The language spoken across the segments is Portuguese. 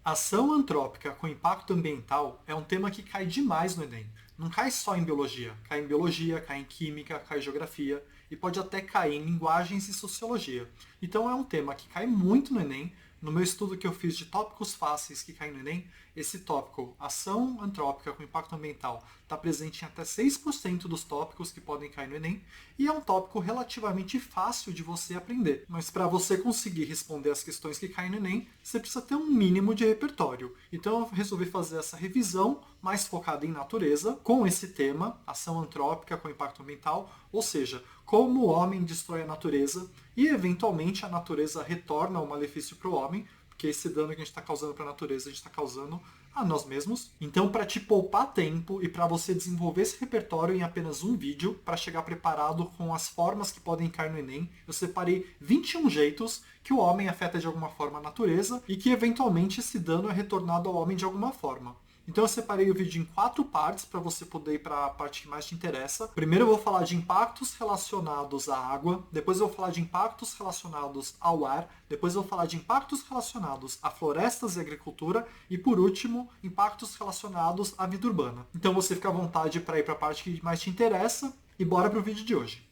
Ação antrópica com impacto ambiental é um tema que cai demais no Enem. Não cai só em biologia, cai em química, cai em geografia e pode até cair em linguagens e sociologia. Então é um tema que cai muito no Enem. No meu estudo que eu fiz de tópicos fáceis que caem no Enem, esse tópico, ação antrópica com impacto ambiental, está presente em até 6% dos tópicos que podem cair no Enem, e é um tópico relativamente fácil de você aprender. Mas para você conseguir responder as questões que caem no Enem, você precisa ter um mínimo de repertório. Então eu resolvi fazer essa revisão mais focada em natureza, com esse tema, ação antrópica com impacto ambiental, ou seja, como o homem destrói a natureza e, eventualmente, a natureza retorna o malefício para o homem, porque esse dano que a gente está causando para a natureza, a gente está causando a nós mesmos. Então, para te poupar tempo e para você desenvolver esse repertório em apenas um vídeo, para chegar preparado com as formas que podem cair no Enem, eu separei 21 jeitos que o homem afeta de alguma forma a natureza e que, eventualmente, esse dano é retornado ao homem de alguma forma. Então eu separei o vídeo em 4 partes para você poder ir para a parte que mais te interessa. Primeiro eu vou falar de impactos relacionados à água, depois eu vou falar de impactos relacionados ao ar, depois eu vou falar de impactos relacionados a florestas e agricultura e, por último, impactos relacionados à vida urbana. Então você fica à vontade para ir para a parte que mais te interessa e bora para o vídeo de hoje.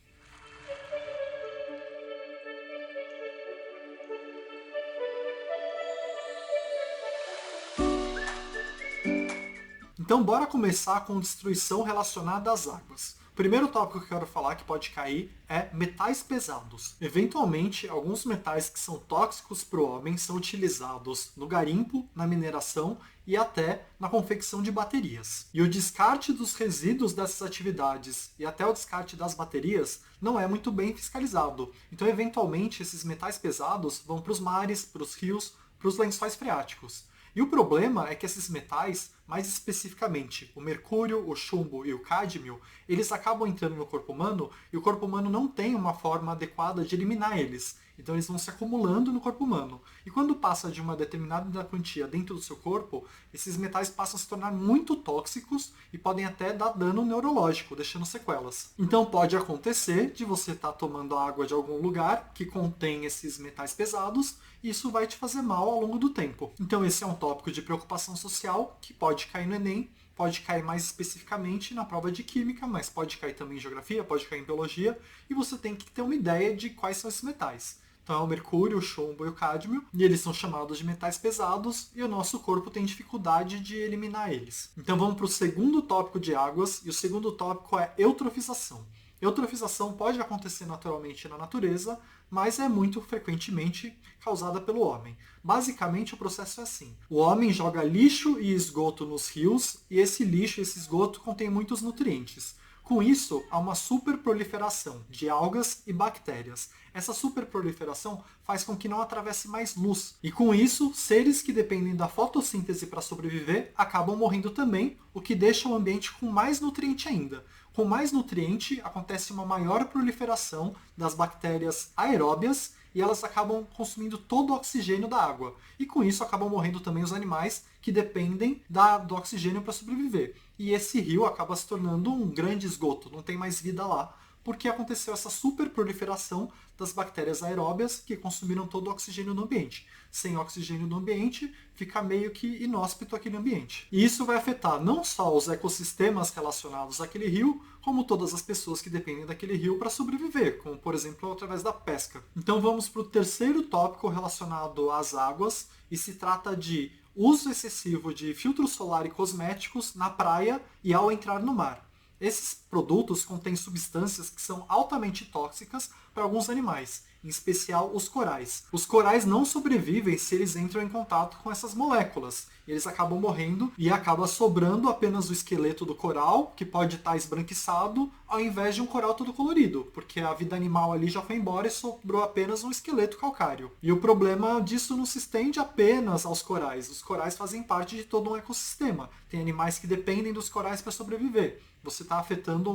Então bora começar com destruição relacionada às águas. O primeiro tópico que eu quero falar que pode cair é metais pesados. Eventualmente, alguns metais que são tóxicos para o homem são utilizados no garimpo, na mineração e até na confecção de baterias. E o descarte dos resíduos dessas atividades e até o descarte das baterias não é muito bem fiscalizado. Então, eventualmente, esses metais pesados vão para os mares, para os rios, para os lençóis freáticos. E o problema é que esses metais, mais especificamente o mercúrio, o chumbo e o cádmio, eles acabam entrando no corpo humano e o corpo humano não tem uma forma adequada de eliminar eles. Então eles vão se acumulando no corpo humano. E quando passa de uma determinada quantia dentro do seu corpo, esses metais passam a se tornar muito tóxicos e podem até dar dano neurológico, deixando sequelas. Então pode acontecer de você estar tomando água de algum lugar que contém esses metais pesados e isso vai te fazer mal ao longo do tempo. Então esse é um tópico de preocupação social que pode cair no Enem, pode cair mais especificamente na prova de química, mas pode cair também em geografia, pode cair em biologia, e você tem que ter uma ideia de quais são esses metais. Então é o mercúrio, o chumbo e o cádmio, e eles são chamados de metais pesados, e o nosso corpo tem dificuldade de eliminar eles. Então vamos para o segundo tópico de águas, e o segundo tópico é eutrofização. Eutrofização pode acontecer naturalmente na natureza, mas é muito frequentemente causada pelo homem. Basicamente o processo é assim. O homem joga lixo e esgoto nos rios, e esse lixo e esse esgoto contém muitos nutrientes. Com isso, há uma superproliferação de algas e bactérias. Essa superproliferação faz com que não atravesse mais luz. E com isso, seres que dependem da fotossíntese para sobreviver acabam morrendo também, o que deixa o ambiente com mais nutriente ainda. Com mais nutriente, acontece uma maior proliferação das bactérias aeróbias e elas acabam consumindo todo o oxigênio da água. E com isso acabam morrendo também os animais que dependem do oxigênio para sobreviver. E esse rio acaba se tornando um grande esgoto, não tem mais vida lá, porque aconteceu essa superproliferação das bactérias aeróbias que consumiram todo o oxigênio no ambiente. Sem oxigênio no ambiente, fica meio que inóspito aquele ambiente. E isso vai afetar não só os ecossistemas relacionados àquele rio, como todas as pessoas que dependem daquele rio para sobreviver, como por exemplo através da pesca. Então vamos para o terceiro tópico relacionado às águas, e se trata de uso excessivo de filtro solar e cosméticos na praia e ao entrar no mar. Esses produtos contêm substâncias que são altamente tóxicas para alguns animais, em especial os corais. Os corais não sobrevivem se eles entram em contato com essas moléculas. Eles acabam morrendo e acaba sobrando apenas o esqueleto do coral, que pode estar esbranquiçado, ao invés de um coral todo colorido, porque a vida animal ali já foi embora e sobrou apenas um esqueleto calcário. E o problema disso não se estende apenas aos corais. Os corais fazem parte de todo um ecossistema. Tem animais que dependem dos corais para sobreviver. Você está afetando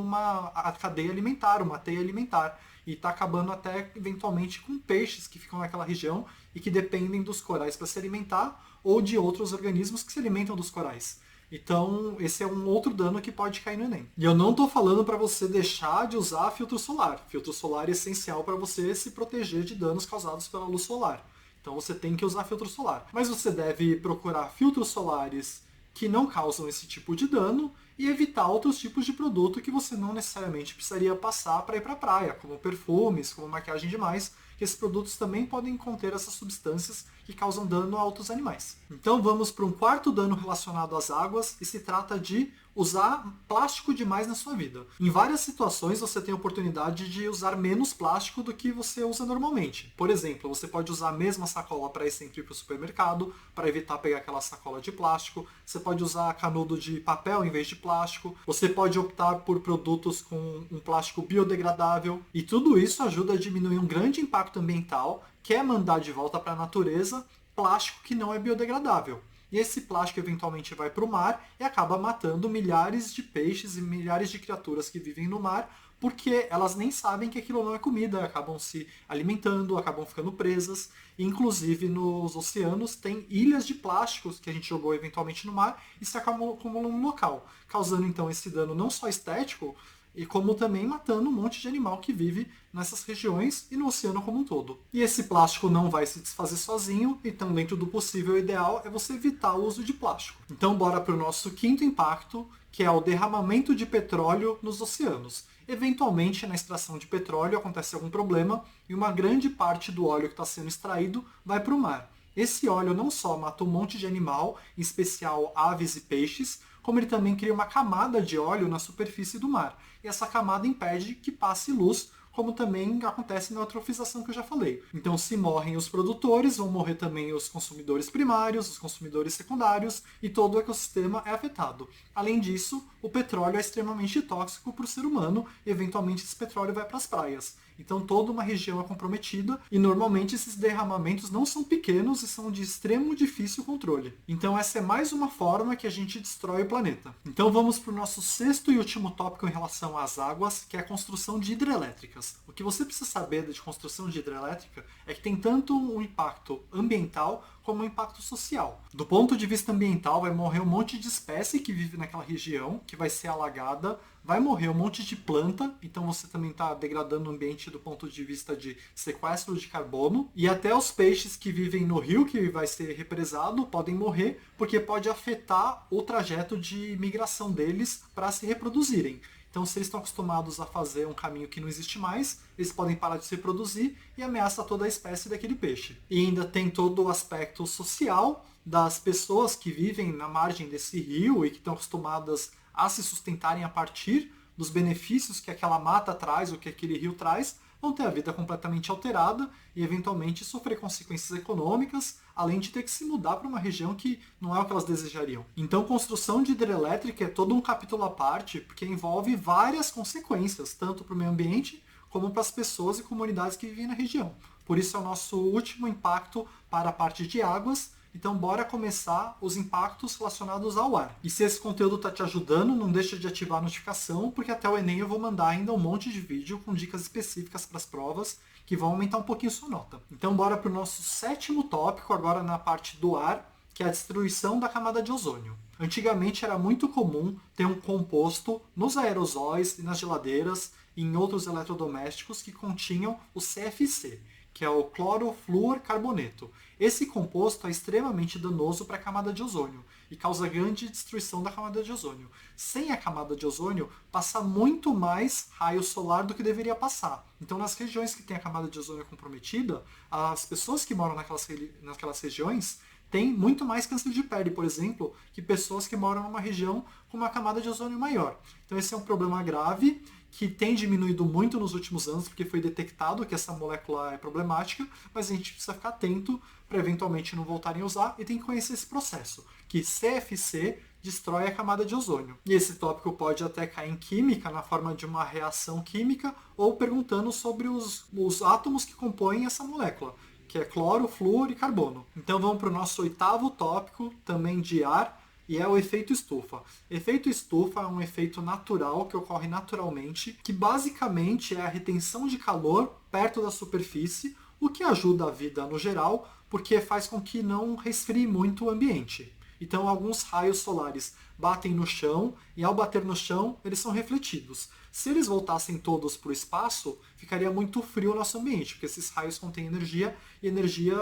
a cadeia alimentar, uma teia alimentar. E está acabando até, eventualmente, com peixes que ficam naquela região e que dependem dos corais para se alimentar ou de outros organismos que se alimentam dos corais. Então, esse é um outro dano que pode cair no Enem. E eu não estou falando para você deixar de usar filtro solar. Filtro solar é essencial para você se proteger de danos causados pela luz solar. Então você tem que usar filtro solar. Mas você deve procurar filtros solares que não causam esse tipo de dano e evitar outros tipos de produto que você não necessariamente precisaria passar para ir para a praia, como perfumes, como maquiagem demais, que esses produtos também podem conter essas substâncias que causam dano a outros animais. Então vamos para um quarto dano relacionado às águas e se trata de usar plástico demais na sua vida. Em várias situações você tem a oportunidade de usar menos plástico do que você usa normalmente. Por exemplo, você pode usar a mesma sacola para ir sempre para o supermercado, para evitar pegar aquela sacola de plástico. Você pode usar canudo de papel em vez de plástico. Você pode optar por produtos com um plástico biodegradável. E tudo isso ajuda a diminuir um grande impacto ambiental, que é mandar de volta para a natureza plástico que não é biodegradável. E esse plástico eventualmente vai para o mar e acaba matando milhares de peixes e milhares de criaturas que vivem no mar, porque elas nem sabem que aquilo não é comida, acabam se alimentando, acabam ficando presas. Inclusive nos oceanos tem ilhas de plásticos que a gente jogou eventualmente no mar e se acumulam no local, causando então esse dano não só estético, e como também matando um monte de animal que vive nessas regiões e no oceano como um todo. E esse plástico não vai se desfazer sozinho, então dentro do possível, o ideal é você evitar o uso de plástico. Então bora para o nosso quinto impacto, que é o derramamento de petróleo nos oceanos. Eventualmente, na extração de petróleo acontece algum problema e uma grande parte do óleo que está sendo extraído vai para o mar. Esse óleo não só mata um monte de animal, em especial aves e peixes, como ele também cria uma camada de óleo na superfície do mar. E essa camada impede que passe luz, como também acontece na eutrofização que eu já falei. Então, se morrem os produtores, vão morrer também os consumidores primários, os consumidores secundários, e todo o ecossistema é afetado. Além disso, o petróleo é extremamente tóxico para o ser humano, e eventualmente esse petróleo vai para as praias. Então toda uma região é comprometida e normalmente esses derramamentos não são pequenos e são de extremo difícil controle. Então essa é mais uma forma que a gente destrói o planeta. Então vamos para o nosso sexto e último tópico em relação às águas, que é a construção de hidrelétricas. O que você precisa saber de construção de hidrelétrica é que tem tanto um impacto ambiental como um impacto social. Do ponto de vista ambiental, vai morrer um monte de espécie que vive naquela região, que vai ser alagada, vai morrer um monte de planta, então você também está degradando o ambiente do ponto de vista de sequestro de carbono, e até os peixes que vivem no rio, que vai ser represado, podem morrer, porque pode afetar o trajeto de migração deles para se reproduzirem. Então, se eles estão acostumados a fazer um caminho que não existe mais, eles podem parar de se reproduzir e ameaça toda a espécie daquele peixe. E ainda tem todo o aspecto social das pessoas que vivem na margem desse rio e que estão acostumadas a se sustentarem a partir dos benefícios que aquela mata traz ou que aquele rio traz, vão ter a vida completamente alterada e eventualmente sofrer consequências econômicas, além de ter que se mudar para uma região que não é o que elas desejariam. Então, construção de hidrelétrica é todo um capítulo à parte, porque envolve várias consequências, tanto para o meio ambiente como para as pessoas e comunidades que vivem na região. Por isso é o nosso último impacto para a parte de águas. Então bora começar os impactos relacionados ao ar. E se esse conteúdo está te ajudando, não deixa de ativar a notificação, porque até o Enem eu vou mandar ainda um monte de vídeo com dicas específicas para as provas, que vão aumentar um pouquinho sua nota. Então bora para o nosso sétimo tópico, agora na parte do ar, que é a destruição da camada de ozônio. Antigamente era muito comum ter um composto nos aerosóis e nas geladeiras e em outros eletrodomésticos que continham o CFC, que é o clorofluorcarboneto. Esse composto é extremamente danoso para a camada de ozônio e causa grande destruição da camada de ozônio. Sem a camada de ozônio, passa muito mais raio solar do que deveria passar. Então, nas regiões que tem a camada de ozônio comprometida, as pessoas que moram naquelas regiões têm muito mais câncer de pele, por exemplo, que pessoas que moram numa região com uma camada de ozônio maior. Então, esse é um problema grave que tem diminuído muito nos últimos anos, porque foi detectado que essa molécula é problemática, mas a gente precisa ficar atento para eventualmente não voltarem a usar e tem que conhecer esse processo, que CFC destrói a camada de ozônio. E esse tópico pode até cair em química, na forma de uma reação química, ou perguntando sobre os átomos que compõem essa molécula, que é cloro, flúor e carbono. Então vamos para o nosso oitavo tópico, também de ar, e é o efeito estufa. Efeito estufa é um efeito natural que ocorre naturalmente, que basicamente é a retenção de calor perto da superfície, o que ajuda a vida no geral, porque faz com que não resfrie muito o ambiente. Então alguns raios solares batem no chão e ao bater no chão eles são refletidos. Se eles voltassem todos para o espaço, ficaria muito frio o nosso ambiente, porque esses raios contêm energia e energia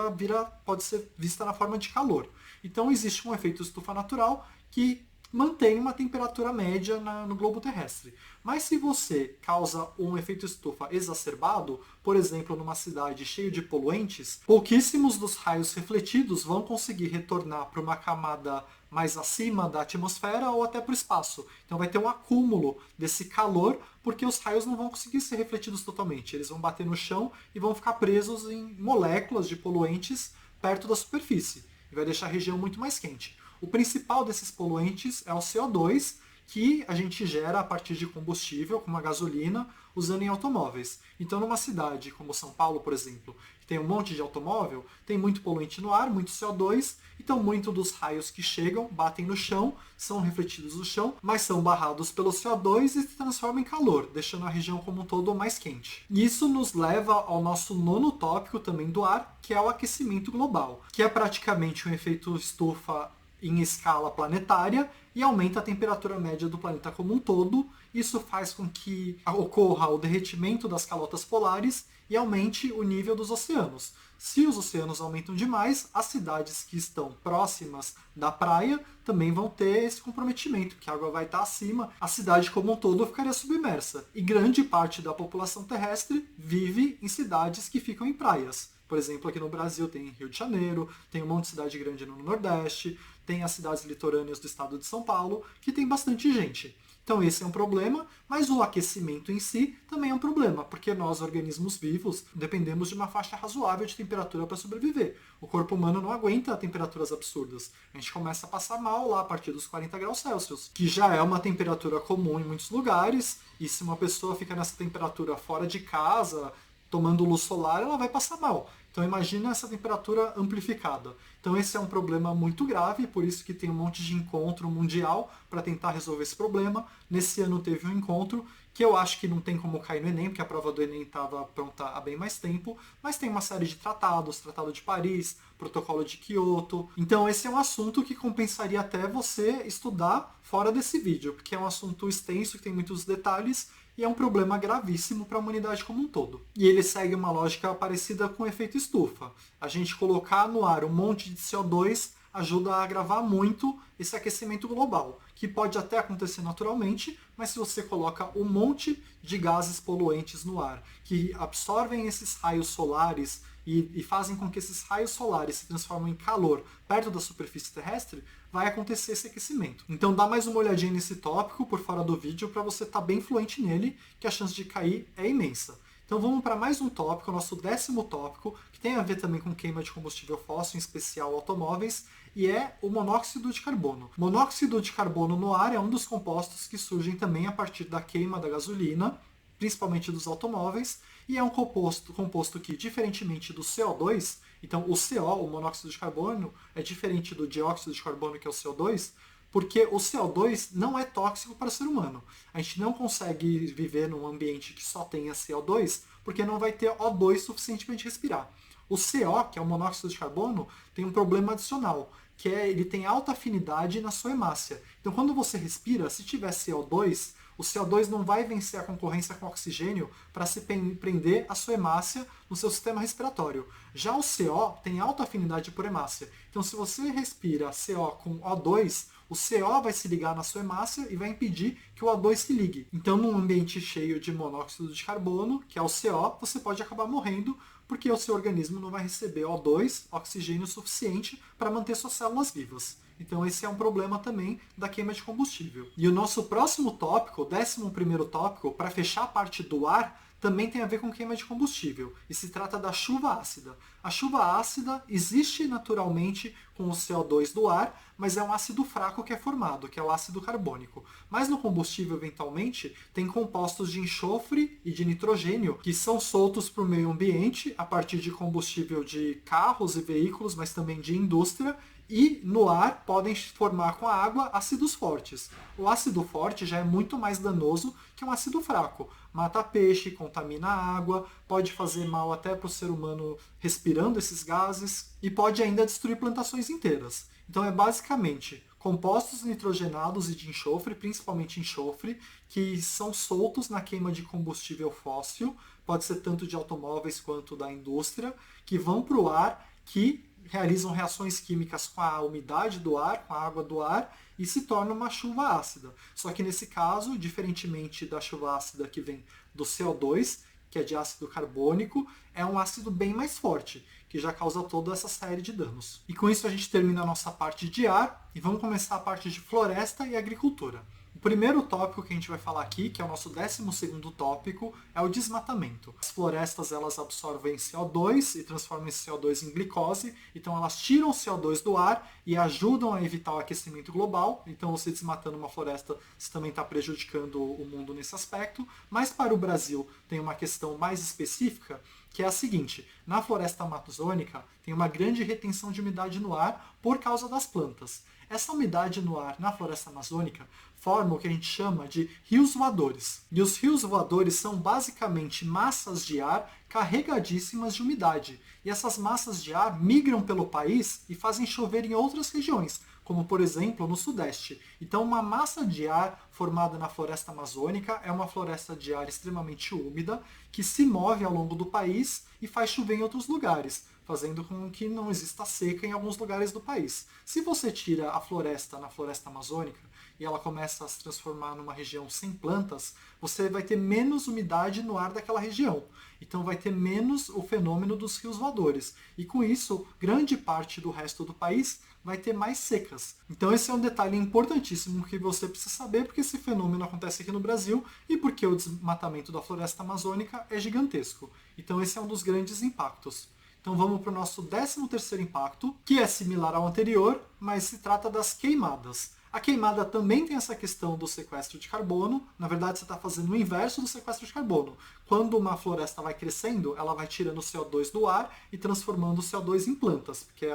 pode ser vista na forma de calor. Então existe um efeito estufa natural que mantém uma temperatura média no globo terrestre. Mas se você causa um efeito estufa exacerbado, por exemplo, numa cidade cheia de poluentes, pouquíssimos dos raios refletidos vão conseguir retornar para uma camada mais acima da atmosfera ou até para o espaço. Então vai ter um acúmulo desse calor, porque os raios não vão conseguir ser refletidos totalmente. Eles vão bater no chão e vão ficar presos em moléculas de poluentes perto da superfície. E vai deixar a região muito mais quente. O principal desses poluentes é o CO2, que a gente gera a partir de combustível, como a gasolina, usando em automóveis. Então, numa cidade como São Paulo, por exemplo, que tem um monte de automóvel, tem muito poluente no ar, muito CO2, então muito dos raios que chegam, batem no chão, são refletidos no chão, mas são barrados pelo CO2 e se transformam em calor, deixando a região como um todo mais quente. E isso nos leva ao nosso nono tópico também do ar, que é o aquecimento global, que é praticamente um efeito estufa em escala planetária e aumenta a temperatura média do planeta como um todo. Isso faz com que ocorra o derretimento das calotas polares e aumente o nível dos oceanos. Se os oceanos aumentam demais, as cidades que estão próximas da praia também vão ter esse comprometimento, que a água vai estar acima, a cidade como um todo ficaria submersa. E grande parte da população terrestre vive em cidades que ficam em praias. Por exemplo, aqui no Brasil tem Rio de Janeiro, tem um monte de cidade grande no Nordeste, tem as cidades litorâneas do estado de São Paulo, que tem bastante gente. Então esse é um problema, mas o aquecimento em si também é um problema, porque nós, organismos vivos, dependemos de uma faixa razoável de temperatura para sobreviver. O corpo humano não aguenta temperaturas absurdas. A gente começa a passar mal lá a partir dos 40 graus Celsius, que já é uma temperatura comum em muitos lugares, e se uma pessoa fica nessa temperatura fora de casa, tomando luz solar, ela vai passar mal. Então imagina essa temperatura amplificada. Então esse é um problema muito grave, por isso que tem um monte de encontro mundial para tentar resolver esse problema. Nesse ano teve um encontro que eu acho que não tem como cair no Enem, porque a prova do Enem estava pronta há bem mais tempo, mas tem uma série de tratados, Tratado de Paris, Protocolo de Kyoto. Então esse é um assunto que compensaria até você estudar fora desse vídeo, porque é um assunto extenso, que tem muitos detalhes, e é um problema gravíssimo para a humanidade como um todo. E ele segue uma lógica parecida com o efeito estufa. A gente colocar no ar um monte de CO2 ajuda a agravar muito esse aquecimento global, que pode até acontecer naturalmente, mas se você coloca um monte de gases poluentes no ar, que absorvem esses raios solares e fazem com que esses raios solares se transformem em calor perto da superfície terrestre, vai acontecer esse aquecimento. Então dá mais uma olhadinha nesse tópico por fora do vídeo para você estar bem fluente nele, que a chance de cair é imensa. Então vamos para mais um tópico, o nosso 10º tópico, que tem a ver também com queima de combustível fóssil, em especial automóveis, e é o monóxido de carbono. Monóxido de carbono no ar é um dos compostos que surgem também a partir da queima da gasolina, principalmente dos automóveis, e é um composto que, diferentemente do CO2, então o CO, o monóxido de carbono, é diferente do dióxido de carbono, que é o CO2, porque o CO2 não é tóxico para o ser humano. A gente não consegue viver num ambiente que só tenha CO2, porque não vai ter O2 suficiente para a gente respirar. O CO, que é o monóxido de carbono, tem um problema adicional, que é ele tem alta afinidade na sua hemácia. Então quando você respira, se tiver CO2, o CO2 não vai vencer a concorrência com o oxigênio para se prender a sua hemácia no seu sistema respiratório. Já o CO tem alta afinidade por hemácia. Então se você respira CO com O2, o CO vai se ligar na sua hemácia e vai impedir que o O2 se ligue. Então num ambiente cheio de monóxido de carbono, que é o CO, você pode acabar morrendo porque o seu organismo não vai receber O2, oxigênio suficiente, para manter suas células vivas. Então esse é um problema também da queima de combustível. E o nosso próximo tópico, o 11º tópico, para fechar a parte do ar, também tem a ver com queima de combustível, e se trata da chuva ácida. A chuva ácida existe naturalmente com o CO2 do ar, mas é um ácido fraco que é formado, que é o ácido carbônico. Mas no combustível, eventualmente, tem compostos de enxofre e de nitrogênio que são soltos para o meio ambiente a partir de combustível de carros e veículos, mas também de indústria, e no ar podem formar com a água ácidos fortes. O ácido forte já é muito mais danoso que um ácido fraco. Mata peixe, contamina a água, pode fazer mal até para o ser humano respirando esses gases e pode ainda destruir plantações inteiras. Então é basicamente compostos nitrogenados e de enxofre, principalmente enxofre, que são soltos na queima de combustível fóssil, pode ser tanto de automóveis quanto da indústria, que vão para o ar, que realizam reações químicas com a umidade do ar, com a água do ar, e se torna uma chuva ácida. Só que nesse caso, diferentemente da chuva ácida que vem do CO2, que é de ácido carbônico, é um ácido bem mais forte, que já causa toda essa série de danos. E com isso a gente termina a nossa parte de ar e vamos começar a parte de floresta e agricultura. O primeiro tópico que a gente vai falar aqui, que é o nosso 12º tópico, é o desmatamento. As florestas elas absorvem CO2 e transformam esse CO2 em glicose, então elas tiram o CO2 do ar e ajudam a evitar o aquecimento global. Então você desmatando uma floresta, você também está prejudicando o mundo nesse aspecto. Mas para o Brasil tem uma questão mais específica, que é a seguinte: na floresta amazônica tem uma grande retenção de umidade no ar por causa das plantas. Essa umidade no ar na floresta amazônica forma o que a gente chama de rios voadores. E os rios voadores são basicamente massas de ar carregadíssimas de umidade. E essas massas de ar migram pelo país e fazem chover em outras regiões, como por exemplo no Sudeste. Então uma massa de ar formada na floresta amazônica é uma floresta de ar extremamente úmida que se move ao longo do país e faz chover em outros lugares, fazendo com que não exista seca em alguns lugares do país. Se você tira a floresta na floresta amazônica e ela começa a se transformar numa região sem plantas, você vai ter menos umidade no ar daquela região. Então vai ter menos o fenômeno dos rios voadores. E com isso, grande parte do resto do país vai ter mais secas. Então esse é um detalhe importantíssimo que você precisa saber, porque esse fenômeno acontece aqui no Brasil e porque o desmatamento da floresta amazônica é gigantesco. Então esse é um dos grandes impactos. Então vamos para o nosso 13º impacto, que é similar ao anterior, mas se trata das queimadas. A queimada também tem essa questão do sequestro de carbono. Na verdade, você está fazendo o inverso do sequestro de carbono. Quando uma floresta vai crescendo, ela vai tirando o CO2 do ar e transformando o CO2 em plantas, porque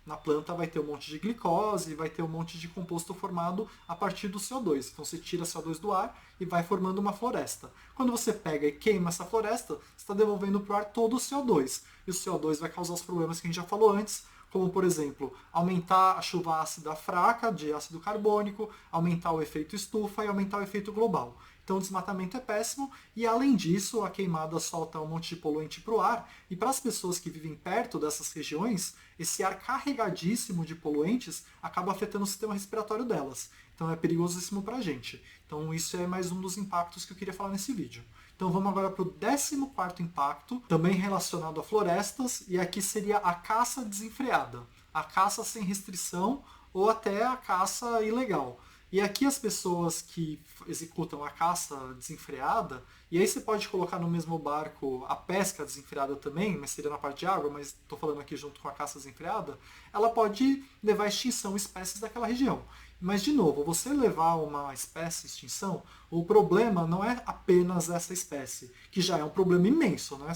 na planta vai ter um monte de glicose, vai ter um monte de composto formado a partir do CO2. Então você tira CO2 do ar e vai formando uma floresta. Quando você pega e queima essa floresta, você está devolvendo para o ar todo o CO2. E o CO2 vai causar os problemas que a gente já falou antes, como, por exemplo, aumentar a chuva ácida fraca de ácido carbônico, aumentar o efeito estufa e aumentar o efeito global. Então o desmatamento é péssimo e, além disso, a queimada solta um monte de poluente para o ar e para as pessoas que vivem perto dessas regiões, esse ar carregadíssimo de poluentes acaba afetando o sistema respiratório delas. Então é perigosíssimo para a gente. Então isso é mais um dos impactos que eu queria falar nesse vídeo. Então vamos agora para o 14º impacto, também relacionado a florestas, e aqui seria a caça desenfreada. A caça sem restrição ou até a caça ilegal. E aqui as pessoas que executam a caça desenfreada, e aí você pode colocar no mesmo barco a pesca desenfreada também, mas seria na parte de água, mas estou falando aqui junto com a caça desenfreada, ela pode levar à extinção espécies daquela região. Mas, de novo, você levar uma espécie à extinção, o problema não é apenas essa espécie, que já é um problema imenso, né?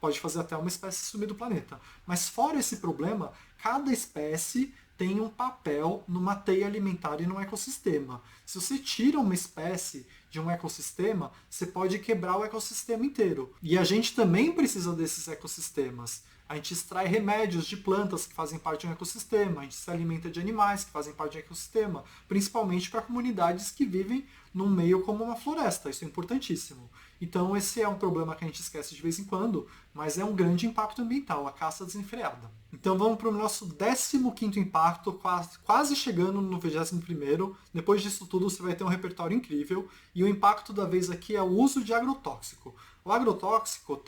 Pode fazer até uma espécie sumir do planeta. Mas fora esse problema, cada espécie tem um papel numa teia alimentar e num ecossistema. Se você tira uma espécie de um ecossistema, você pode quebrar o ecossistema inteiro. E a gente também precisa desses ecossistemas. A gente extrai remédios de plantas que fazem parte de um ecossistema, a gente se alimenta de animais que fazem parte de um ecossistema, principalmente para comunidades que vivem num meio como uma floresta, isso é importantíssimo. Então esse é um problema que a gente esquece de vez em quando, mas é um grande impacto ambiental, a caça desenfreada. Então vamos para o nosso 15º impacto, quase chegando no 21º. Depois disso tudo você vai ter um repertório incrível, e o impacto da vez aqui é o uso de agrotóxico. O agrotóxico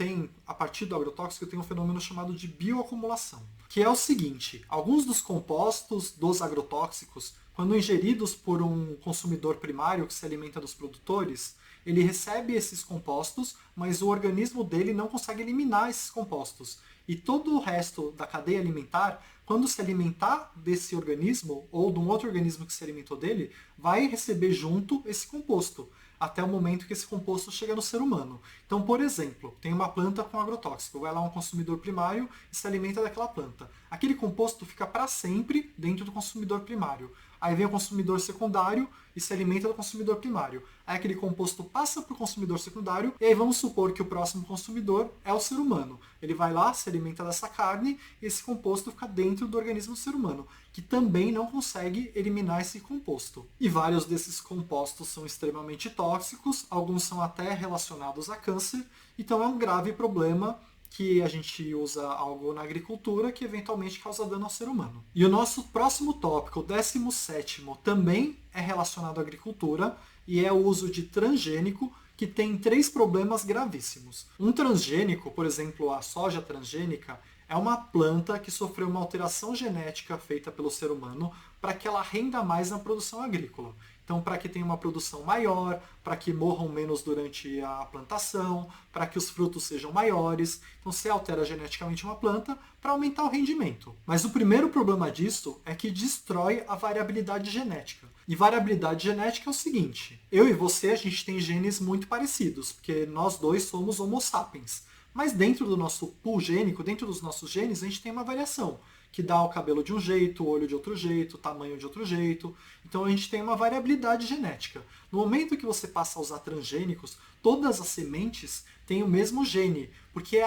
a partir do agrotóxico tem um fenômeno chamado de bioacumulação, que é o seguinte: alguns dos compostos dos agrotóxicos, quando ingeridos por um consumidor primário que se alimenta dos produtores, ele recebe esses compostos, mas o organismo dele não consegue eliminar esses compostos. E todo o resto da cadeia alimentar, quando se alimentar desse organismo, ou de um outro organismo que se alimentou dele, vai receber junto esse composto, até o momento que esse composto chega no ser humano. Então, por exemplo, tem uma planta com agrotóxico, vai lá um consumidor primário e se alimenta daquela planta. Aquele composto fica para sempre dentro do consumidor primário. Aí vem o consumidor secundário e se alimenta do consumidor primário. Aí aquele composto passa para o consumidor secundário, e aí vamos supor que o próximo consumidor é o ser humano. Ele vai lá, se alimenta dessa carne, e esse composto fica dentro dentro do organismo do ser humano, que também não consegue eliminar esse composto. E vários desses compostos são extremamente tóxicos, alguns são até relacionados a câncer, então é um grave problema que a gente usa algo na agricultura que eventualmente causa dano ao ser humano. E o nosso próximo tópico, o 17º, também é relacionado à agricultura e é o uso de transgênico, que tem 3 problemas gravíssimos. Um transgênico, por exemplo, a soja transgênica, é uma planta que sofreu uma alteração genética feita pelo ser humano para que ela renda mais na produção agrícola. Então, para que tenha uma produção maior, para que morram menos durante a plantação, para que os frutos sejam maiores. Então, você altera geneticamente uma planta para aumentar o rendimento. Mas o primeiro problema disso é que destrói a variabilidade genética. E variabilidade genética é o seguinte: eu e você, a gente tem genes muito parecidos, porque nós dois somos Homo sapiens. Mas dentro do nosso pool gênico, dentro dos nossos genes, a gente tem uma variação, que dá o cabelo de um jeito, o olho de outro jeito, o tamanho de outro jeito. Então a gente tem uma variabilidade genética. No momento que você passa a usar transgênicos, todas as sementes têm o mesmo gene, porque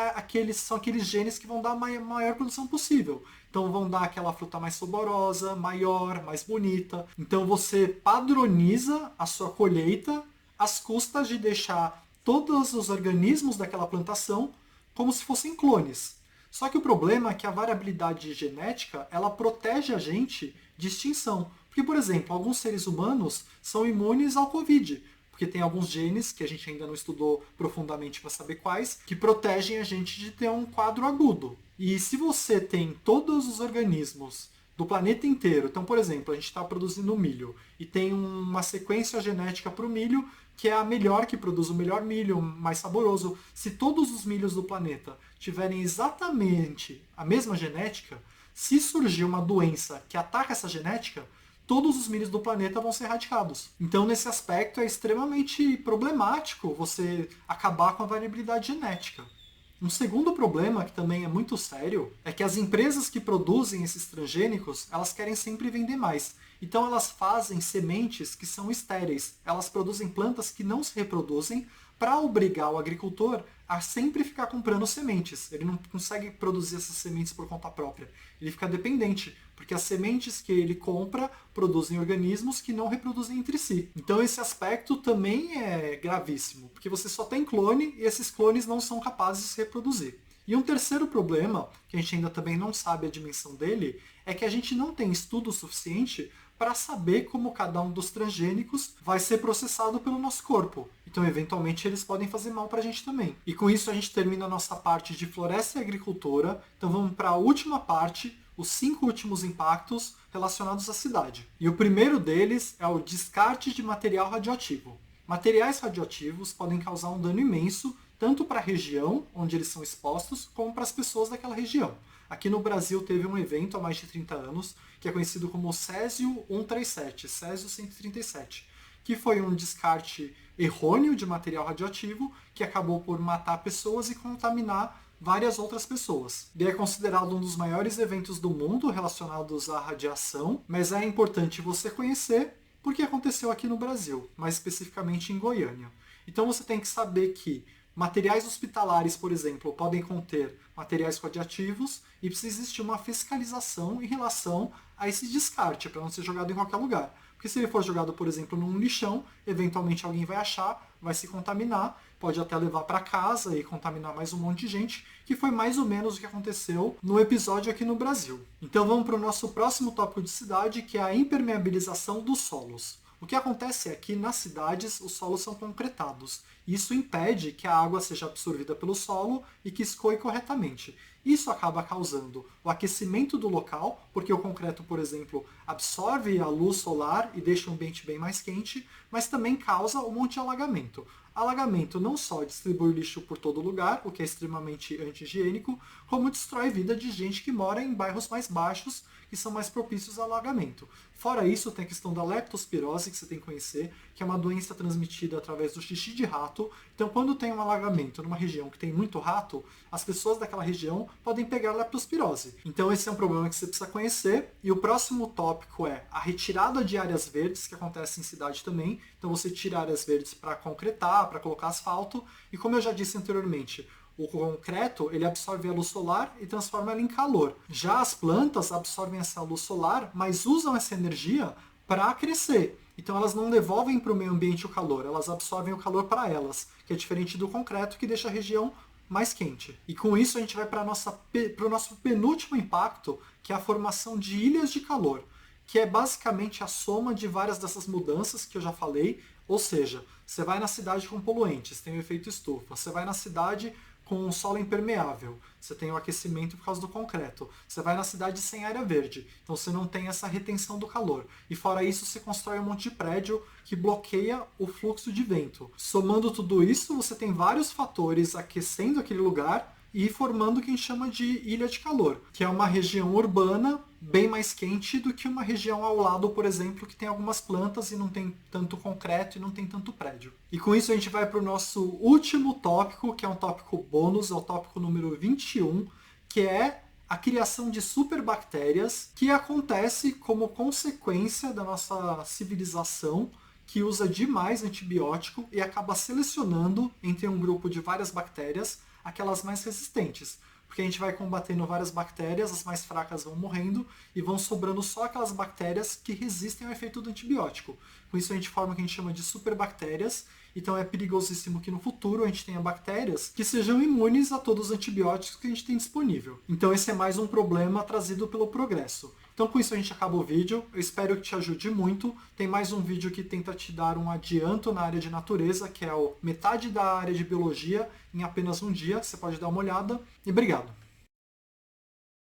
são aqueles genes que vão dar a maior produção possível. Então vão dar aquela fruta mais saborosa, maior, mais bonita. Então você padroniza a sua colheita às custas de deixar todos os organismos daquela plantação como se fossem clones. Só que o problema é que a variabilidade genética, ela protege a gente de extinção. Porque, por exemplo, alguns seres humanos são imunes ao Covid, porque tem alguns genes, que a gente ainda não estudou profundamente para saber quais, que protegem a gente de ter um quadro agudo. E se você tem todos os organismos do planeta inteiro, então, por exemplo, a gente está produzindo milho, e tem uma sequência genética para o milho, que é a melhor, que produz o melhor milho, mais saboroso. Se todos os milhos do planeta tiverem exatamente a mesma genética, se surgir uma doença que ataca essa genética, todos os milhos do planeta vão ser erradicados. Então, nesse aspecto, é extremamente problemático você acabar com a variabilidade genética. Um segundo problema, que também é muito sério, é que as empresas que produzem esses transgênicos, elas querem sempre vender mais. Então elas fazem sementes que são estéreis. Elas produzem plantas que não se reproduzem para obrigar o agricultor a sempre ficar comprando sementes. Ele não consegue produzir essas sementes por conta própria. Ele fica dependente, porque as sementes que ele compra produzem organismos que não reproduzem entre si. Então esse aspecto também é gravíssimo, porque você só tem clone e esses clones não são capazes de se reproduzir. E um terceiro problema, que a gente ainda também não sabe a dimensão dele, é que a gente não tem estudo suficiente para saber como cada um dos transgênicos vai ser processado pelo nosso corpo. Então, eventualmente, eles podem fazer mal para a gente também. E com isso, a gente termina a nossa parte de floresta e agricultura. Então, vamos para a última parte, os 5 últimos impactos relacionados à cidade. E o primeiro deles é o descarte de material radioativo. Materiais radioativos podem causar um dano imenso, tanto para a região onde eles são expostos, como para as pessoas daquela região. Aqui no Brasil teve um evento há mais de 30 anos, que é conhecido como Césio 137, Césio 137, que foi um descarte errôneo de material radioativo que acabou por matar pessoas e contaminar várias outras pessoas. Ele é considerado um dos maiores eventos do mundo relacionados à radiação, mas é importante você conhecer porque aconteceu aqui no Brasil, mais especificamente em Goiânia. Então você tem que saber que materiais hospitalares, por exemplo, podem conter materiais radioativos e precisa existir uma fiscalização em relação a esse descarte, para não ser jogado em qualquer lugar. Porque se ele for jogado, por exemplo, num lixão, eventualmente alguém vai achar, vai se contaminar, pode até levar para casa e contaminar mais um monte de gente, que foi mais ou menos o que aconteceu no episódio aqui no Brasil. Então vamos para o nosso próximo tópico de cidade, que é a impermeabilização dos solos. O que acontece é que nas cidades os solos são concretados. Isso impede que a água seja absorvida pelo solo e que escoe corretamente. Isso acaba causando o aquecimento do local, porque o concreto, por exemplo, absorve a luz solar e deixa o ambiente bem mais quente, mas também causa um monte de alagamento. Alagamento não só distribui lixo por todo lugar, o que é extremamente anti-higiênico, como destrói vida de gente que mora em bairros mais baixos, que são mais propícios ao alagamento. Fora isso, tem a questão da leptospirose, que você tem que conhecer, que é uma doença transmitida através do xixi de rato. Então, quando tem um alagamento numa região que tem muito rato, as pessoas daquela região podem pegar leptospirose. Então, esse é um problema que você precisa conhecer. E o próximo tópico é a retirada de áreas verdes, que acontece em cidade também. Então, você tira áreas verdes para concretar, para colocar asfalto. E como eu já disse anteriormente, O concreto, ele absorve a luz solar e transforma ela em calor. Já as plantas absorvem essa luz solar, mas usam essa energia para crescer. Então elas não devolvem para o meio ambiente o calor, elas absorvem o calor para elas, que é diferente do concreto, que deixa a região mais quente. E com isso a gente vai para o nosso penúltimo impacto, que é a formação de ilhas de calor, que é basicamente a soma de várias dessas mudanças que eu já falei. Ou seja, você vai na cidade com poluentes, tem o efeito estufa. Você vai na cidade com um solo impermeável, você tem o aquecimento por causa do concreto. Você vai na cidade sem área verde, então você não tem essa retenção do calor. E fora isso, você constrói um monte de prédio que bloqueia o fluxo de vento. Somando tudo isso, você tem vários fatores aquecendo aquele lugar e formando o que a gente chama de ilha de calor, que é uma região urbana bem mais quente do que uma região ao lado, por exemplo, que tem algumas plantas e não tem tanto concreto e não tem tanto prédio. E com isso a gente vai para o nosso último tópico, que é um tópico bônus, é o tópico número 21, que é a criação de superbactérias, que acontece como consequência da nossa civilização, que usa demais antibiótico e acaba selecionando entre um grupo de várias bactérias aquelas mais resistentes. Porque a gente vai combatendo várias bactérias, as mais fracas vão morrendo e vão sobrando só aquelas bactérias que resistem ao efeito do antibiótico. Com isso a gente forma o que a gente chama de superbactérias. Então é perigosíssimo que no futuro a gente tenha bactérias que sejam imunes a todos os antibióticos que a gente tem disponível. Então esse é mais um problema trazido pelo progresso. Então com isso a gente acaba o vídeo, eu espero que te ajude muito. Tem mais um vídeo que tenta te dar um adianto na área de natureza, que é metade da área de biologia em apenas um dia, você pode dar uma olhada. E obrigado!